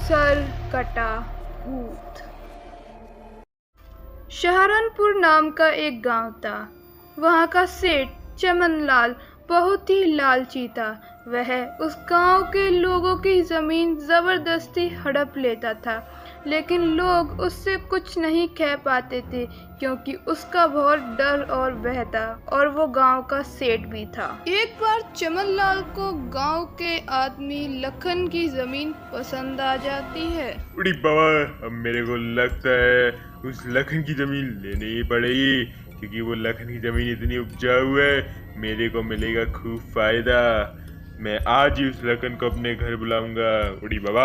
Sir कटा भूत। सहारनपुर नाम का एक गांव था। वहां का सेठ चमनलाल बहुत ही लालची था। वह उस गांव के लोगों की जमीन जबरदस्ती हड़प लेता था, लेकिन लोग उससे कुछ नहीं कह पाते थे क्योंकि उसका बहुत डर और भय था, और वो गांव का सेठ भी था। एक बार चमनलाल को गांव के आदमी लखन की जमीन पसंद आ जाती है। उड़ी बाबा, अब मेरे को लगता है उस लखन की जमीन लेनी ही पड़ेगी, क्योंकि वो लखन की जमीन इतनी उपजाऊ है, मेरे को मिलेगा खूब फायदा। मैं आज ही उस लखन को अपने घर बुलाऊंगा। उड़ी बाबा।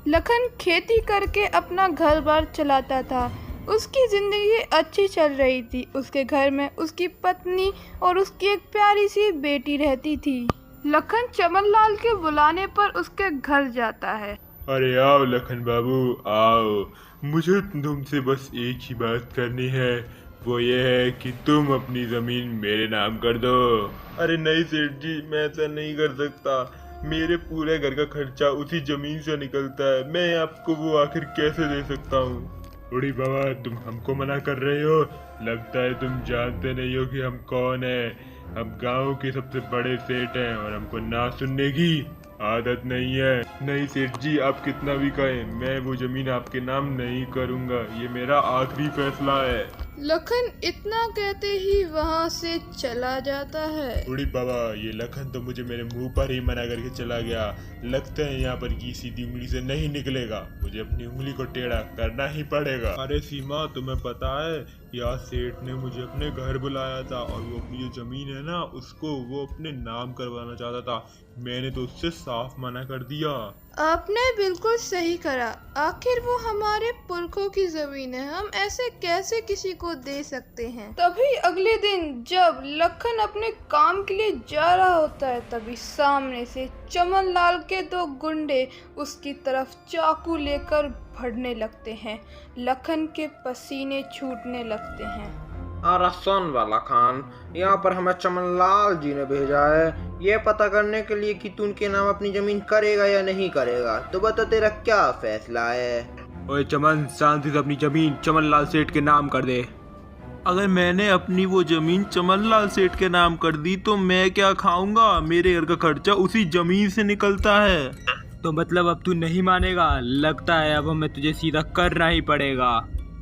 लखन खेती करके अपना घर बार चलाता था। उसकी जिंदगी अच्छी चल रही थी। उसके घर में उसकी पत्नी और उसकी एक प्यारी सी बेटी रहती थी। लखन चमनलाल के बुलाने पर उसके घर जाता है। अरे आओ लखन बाबू, आओ। मुझे तुमसे बस एक ही बात करनी है, वो ये है कि तुम अपनी जमीन मेरे नाम कर दो। अरे नहीं सेठ जी, मैं ऐसा नहीं कर सकता। मेरे पूरे घर का खर्चा उसी जमीन से निकलता है, मैं आपको वो आखिर कैसे दे सकता हूँ। बूढ़ी बाबा, तुम हमको मना कर रहे हो? लगता है तुम जानते नहीं हो कि हम कौन हैं। हम गांव के सबसे बड़े सेठ हैं और हमको ना सुनने की आदत नहीं है। नहीं सेठ जी, आप कितना भी कहें, मैं वो जमीन आपके नाम नहीं करूंगा। ये मेरा आखिरी फैसला है। लखन इतना कहते ही वहाँ से चला जाता है। बूढ़ी बाबा, ये लखन तो मुझे मेरे मुंह पर ही मना करके चला गया। लगता है यहाँ पर की सीधी उंगली से नहीं निकलेगा, मुझे अपनी उंगली को टेढ़ा करना ही पड़ेगा। अरे सीमा, तुम्हें पता है, या सेठ ने मुझे अपने घर बुलाया था और वो अपनी जो जमीन है ना, उसको वो अपने नाम करवाना चाहता था। मैंने तो उससे साफ मना कर दिया। आपने बिल्कुल सही करा। आखिर वो हमारे पुरखों की जमीन है, हम ऐसे कैसे किसी को दे सकते हैं। तभी अगले दिन जब लखन अपने काम के लिए जा रहा होता है, तभी सामने से चमनलाल के दो गुंडे उसकी तरफ चाकू लेकर बढ़ने लगते हैं। लखन के पसीने छूटने लगते हैं। अरे सुन वाला खान, यहाँ पर हमें चमनलाल जी ने भेजा है ये पता करने के लिए कि तू उनके नाम अपनी जमीन करेगा या नहीं करेगा। तो बता तेरा क्या फैसला है? ओए चमन, शांति से अपनी जमीन चमनलाल सेठ के नाम कर दे। अगर मैंने अपनी वो जमीन चमनलाल सेठ के नाम कर दी तो मैं क्या खाऊंगा? मेरे घर का खर्चा उसी जमीन से निकलता है। तो मतलब अब तू नहीं मानेगा? लगता है अब हमें तुझे सीधा करना ही पड़ेगा।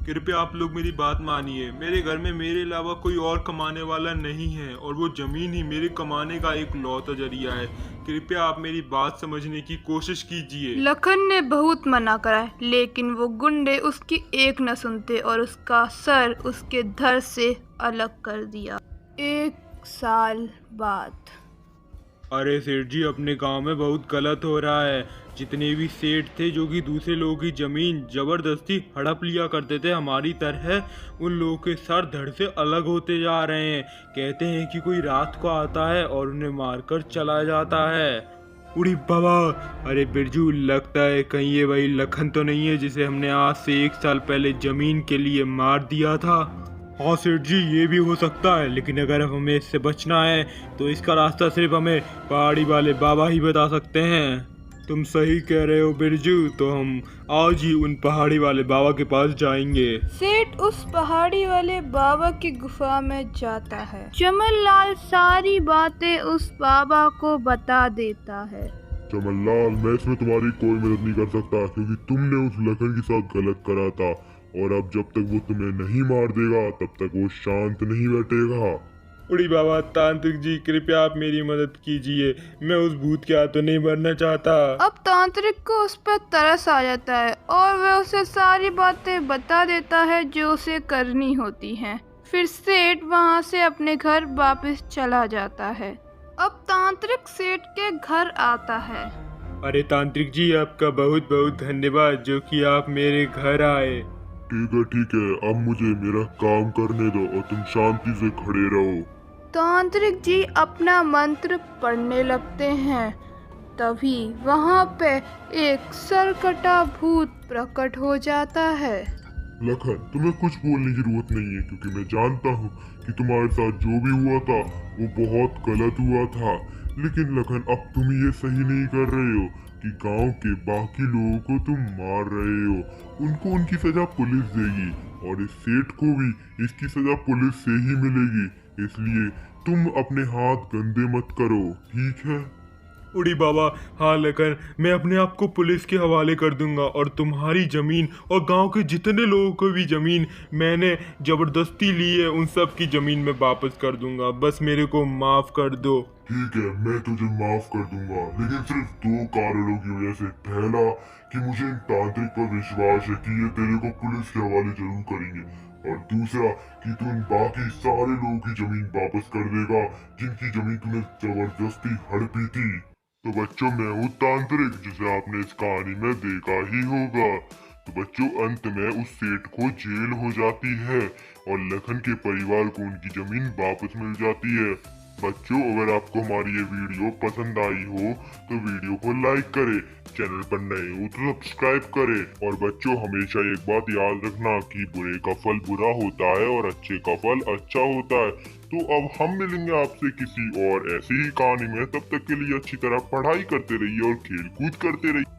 कृपया आप लोग मेरी बात मानिए। मेरे घर में मेरे अलावा कोई और कमाने वाला नहीं है, और वो जमीन ही मेरे कमाने का एक लौता जरिया है। कृपया आप मेरी बात समझने की कोशिश कीजिए। लखन ने बहुत मना करा, लेकिन वो गुंडे उसकी एक न सुनते और उसका सर उसके धड़ से अलग कर दिया। 1 साल बाद। अरे सेठ जी, अपने गांव में बहुत गलत हो रहा है। जितने भी सेठ थे जो कि दूसरे लोगों की जमीन जबरदस्ती हड़प लिया करते थे हमारी तरह, उन लोगों के सर धड़ से अलग होते जा रहे हैं। कहते हैं कि कोई रात को आता है और उन्हें मारकर चला जाता है। उड़ी बाबा, अरे बिरजू, लगता है कहीं ये वही लखन तो नहीं है जिसे हमने आज से 1 साल पहले जमीन के लिए मार दिया था। हाँ सेठ जी, ये भी हो सकता है, लेकिन अगर हमें इससे बचना है तो इसका रास्ता सिर्फ हमें पहाड़ी वाले बाबा ही बता सकते हैं। तुम सही कह रहे हो बिरजू, तो हम आज ही उन पहाड़ी वाले बाबा के पास जाएंगे। सेठ उस पहाड़ी वाले बाबा की गुफा में जाता है। चमनलाल सारी बातें उस बाबा को बता देता है। चमनलाल, मैं इसमें तुम्हारी कोई मदद नहीं कर सकता, क्योंकि तुमने उस लखन के साथ गलत करा था, और अब जब तक वो तुम्हें नहीं मार देगा तब तक वो शांत नहीं बैठेगा। उड़ी बाबा, तांत्रिक जी, कृपया आप मेरी मदद कीजिए। मैं उस भूत के हाथों नहीं मरना चाहता। अब तांत्रिक को उस पर तरस आ जाता है और वह उसे सारी बातें बता देता है जो उसे करनी होती हैं। फिर सेठ वहां से अपने घर वापस चला जाता है। अब तांत्रिक सेठ के घर आता है। अरे तांत्रिक जी, आपका बहुत बहुत धन्यवाद जो कि आप मेरे घर आए। ठीक है, अब मुझे मेरा काम करने दो और तुम शांति से खड़े रहो। तांत्रिक जी अपना मंत्र पढ़ने लगते हैं। तभी वहां पे एक सरकटा भूत प्रकट हो जाता है। लखन, तुम्हें कुछ बोलने की जरूरत नहीं है, क्योंकि मैं जानता हूँ कि तुम्हारे साथ जो भी हुआ था वो बहुत गलत हुआ था। लेकिन लखन, अब तुम ये सही नहीं कर रहे हो कि गांव के बाकी लोगों को तुम मार रहे हो। उनको उनकी सजा पुलिस देगी और इस सेठ को भी इसकी सजा पुलिस से ही मिलेगी। इसलिए तुम अपने हाथ गंदे मत करो, ठीक है? उड़ी बाबा, हाँ लखन, मैं अपने आप को पुलिस के हवाले कर दूंगा और तुम्हारी जमीन और गांव के जितने लोगों को भी जमीन मैंने जबरदस्ती ली है उन सब की जमीन में वापस कर दूंगा। बस मेरे को माफ कर दो। ठीक है, मैं तुझे माफ कर दूंगा, लेकिन सिर्फ 2 कारणों की वजह से। पहला कि मुझे इन तांत्रिक पर विश्वास है कि ये तेरे को पुलिस के हवाले जरूर करेंगे, और दूसरा कि तू इन बाकी सारे लोगों की जमीन वापस कर देगा जिनकी जमीन तूने जबरदस्ती हड़पी थी। तो बच्चों, मैं हूँ तांत्रिक, जिसे आपने इस कहानी में देखा ही होगा। तो बच्चों, अंत में उस सेठ को जेल हो जाती है और लखन के परिवार को उनकी जमीन वापस मिल जाती है। बच्चों, अगर आपको हमारी ये वीडियो पसंद आई हो तो वीडियो को लाइक करें, चैनल पर नए हो तो सब्सक्राइब करें। और बच्चों, हमेशा एक बात याद रखना कि बुरे का फल बुरा होता है और अच्छे का फल अच्छा होता है। तो अब हम मिलेंगे आपसे किसी और ऐसी ही कहानी में। तब तक के लिए अच्छी तरह पढ़ाई करते रहिए और खेल कूद करते रहिए।